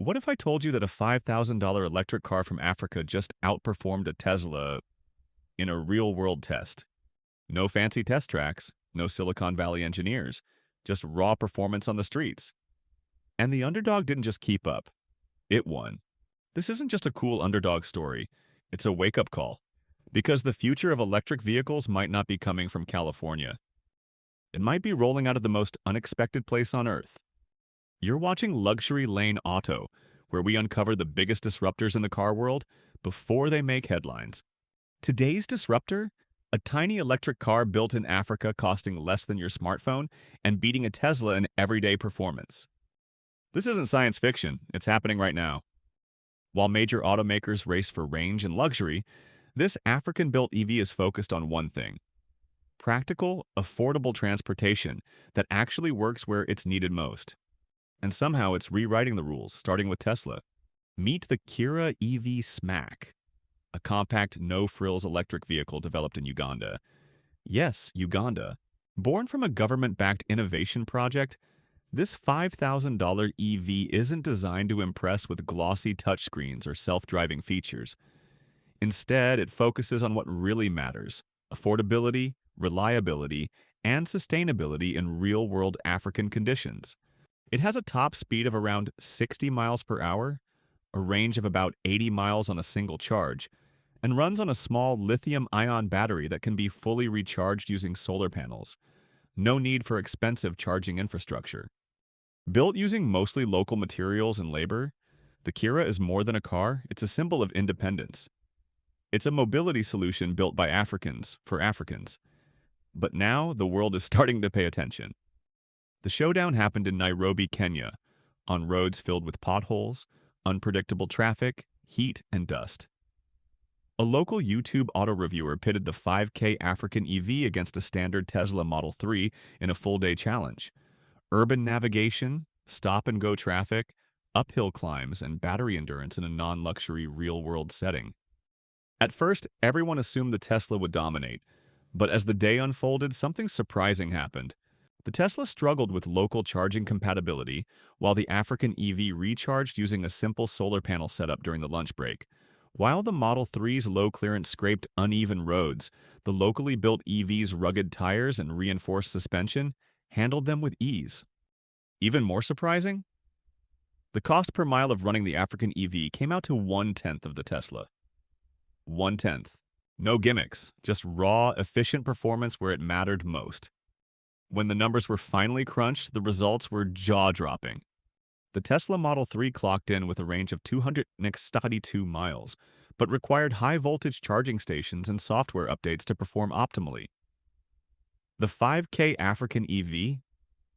What if I told you that a $5,000 electric car from Africa just outperformed a Tesla in a real-world test? No fancy test tracks, no Silicon Valley engineers, just raw performance on the streets. And the underdog didn't just keep up, it won. This isn't just a cool underdog story, it's a wake-up call. Because the future of electric vehicles might not be coming from California. It might be rolling out of the most unexpected place on Earth. You're watching Luxury Lane Auto, where we uncover the biggest disruptors in the car world before they make headlines. Today's disruptor? A tiny electric car built in Africa costing less than your smartphone and beating a Tesla in everyday performance. This isn't science fiction, it's happening right now. While major automakers race for range and luxury, this African-built EV is focused on one thing: practical, affordable transportation that actually works where it's needed most. And somehow it's rewriting the rules, starting with Tesla. Meet the Kira EV Smack, a compact, no-frills electric vehicle developed in Uganda. Yes, Uganda. Born from a government-backed innovation project, this $5,000 EV isn't designed to impress with glossy touchscreens or self-driving features. Instead, it focuses on what really matters: affordability, reliability, and sustainability in real-world African conditions. It has a top speed of around 60 miles per hour, a range of about 80 miles on a single charge, and runs on a small lithium-ion battery that can be fully recharged using solar panels. No need for expensive charging infrastructure. Built using mostly local materials and labor, the Kira is more than a car, it's a symbol of independence. It's a mobility solution built by Africans for Africans. But now the world is starting to pay attention. The showdown happened in Nairobi, Kenya, on roads filled with potholes, unpredictable traffic, heat, and dust. A local YouTube auto reviewer pitted the 5K African EV against a standard Tesla Model 3 in a full-day challenge. Urban navigation, stop-and-go traffic, uphill climbs, and battery endurance in a non-luxury real-world setting. At first, everyone assumed the Tesla would dominate, but as the day unfolded, something surprising happened. The Tesla struggled with local charging compatibility, while the African EV recharged using a simple solar panel setup during the lunch break. While the Model 3's low clearance scraped uneven roads, the locally built EV's rugged tires and reinforced suspension handled them with ease. Even more surprising? The cost per mile of running the African EV came out to one-tenth of the Tesla. One-tenth. No gimmicks, just raw, efficient performance where it mattered most. When the numbers were finally crunched, the results were jaw-dropping. The Tesla Model 3 clocked in with a range of 262 miles, but required high-voltage charging stations and software updates to perform optimally. The 5K African EV?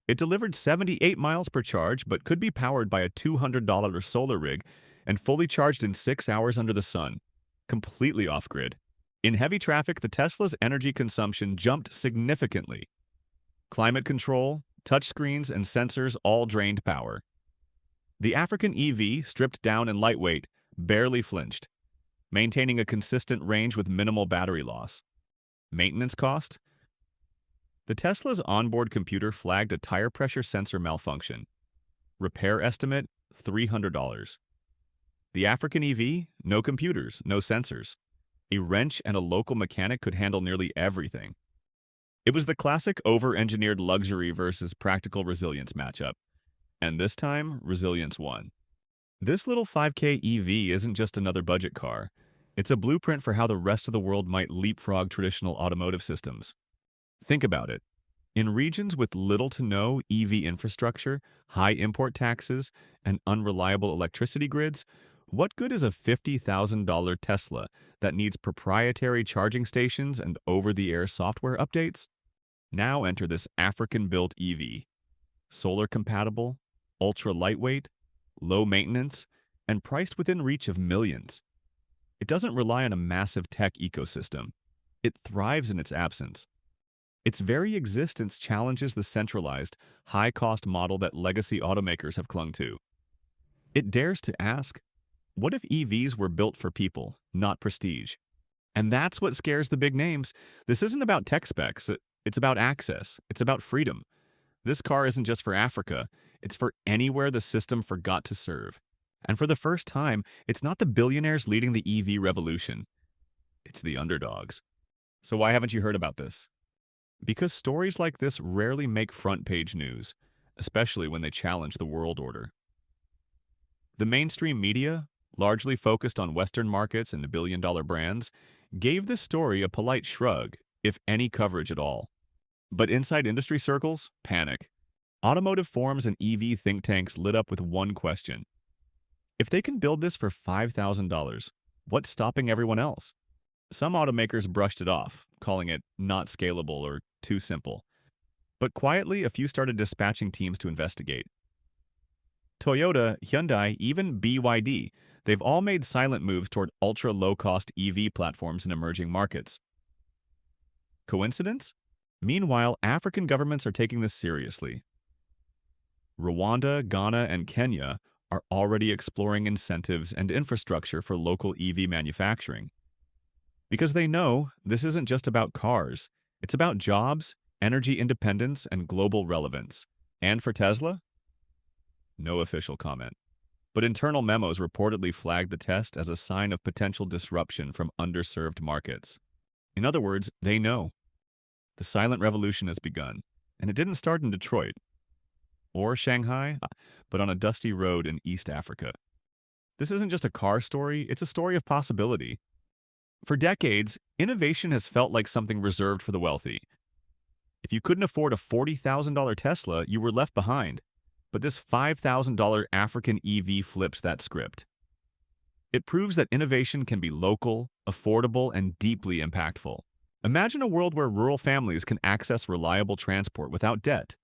It delivered 78 miles per charge, but could be powered by a $200 solar rig and fully charged in 6 hours under the sun, completely off-grid. In heavy traffic, the Tesla's energy consumption jumped significantly. Climate control, touchscreens, and sensors all drained power. The African EV, stripped down and lightweight, barely flinched, maintaining a consistent range with minimal battery loss. Maintenance cost? The Tesla's onboard computer flagged a tire pressure sensor malfunction. Repair estimate, $300. The African EV? No computers, no sensors. A wrench and a local mechanic could handle nearly everything. It was the classic over-engineered luxury versus practical resilience matchup. And this time, resilience won. This little 5K EV isn't just another budget car. It's a blueprint for how the rest of the world might leapfrog traditional automotive systems. Think about it. In regions with little to no EV infrastructure, high import taxes, and unreliable electricity grids, what good is a $50,000 Tesla that needs proprietary charging stations and over-the-air software updates? Now enter this African-built EV. Solar compatible, ultra-lightweight, low maintenance, and priced within reach of millions. It doesn't rely on a massive tech ecosystem. It thrives in its absence. Its very existence challenges the centralized, high-cost model that legacy automakers have clung to. It dares to ask, what if EVs were built for people, not prestige? And that's what scares the big names. This isn't about tech specs. It's about access. It's about freedom. This car isn't just for Africa. It's for anywhere the system forgot to serve. And for the first time, it's not the billionaires leading the EV revolution, it's the underdogs. So why haven't you heard about this? Because stories like this rarely make front page news, especially when they challenge the world order. The mainstream media, largely focused on Western markets and billion-dollar brands, gave this story a polite shrug, if any coverage at all. But inside industry circles, panic. Automotive forums and EV think tanks lit up with one question. If they can build this for $5,000, what's stopping everyone else? Some automakers brushed it off, calling it not scalable or too simple. But quietly, a few started dispatching teams to investigate. Toyota, Hyundai, even BYD, they've all made silent moves toward ultra-low-cost EV platforms in emerging markets. Coincidence? Meanwhile, African governments are taking this seriously. Rwanda, Ghana, and Kenya are already exploring incentives and infrastructure for local EV manufacturing. Because they know this isn't just about cars, it's about jobs, energy independence, and global relevance. And for Tesla? No official comment. But internal memos reportedly flagged the test as a sign of potential disruption from underserved markets. In other words, they know. The silent revolution has begun, and it didn't start in Detroit or Shanghai, but on a dusty road in East Africa. This isn't just a car story, it's a story of possibility. For decades, innovation has felt like something reserved for the wealthy. If you couldn't afford a $40,000 Tesla, you were left behind. But this $5,000 African EV flips that script. It proves that innovation can be local, affordable, and deeply impactful. Imagine a world where rural families can access reliable transport without debt,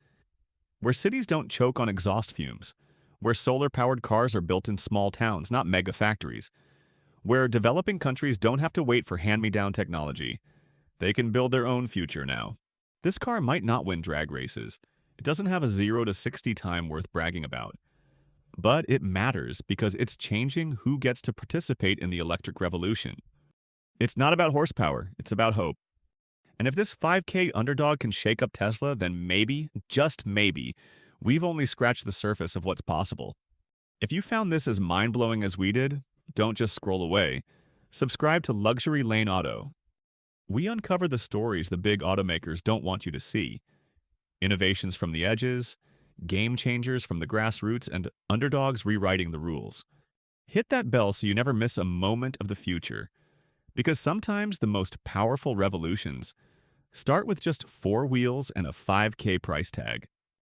where cities don't choke on exhaust fumes, where solar-powered cars are built in small towns, not mega factories, where developing countries don't have to wait for hand-me-down technology. They can build their own future now. This car might not win drag races. It doesn't have a 0 to 60 time worth bragging about. But it matters because it's changing who gets to participate in the electric revolution. It's not about horsepower, it's about hope. And if this 5K underdog can shake up Tesla, then maybe, just maybe, we've only scratched the surface of what's possible. If you found this as mind-blowing as we did, don't just scroll away. Subscribe to Luxury Lane Auto. We uncover the stories the big automakers don't want you to see. Innovations from the edges, game changers from the grassroots, and underdogs rewriting the rules. Hit that bell so you never miss a moment of the future. Because sometimes the most powerful revolutions start with just 4 wheels and a 5K price tag.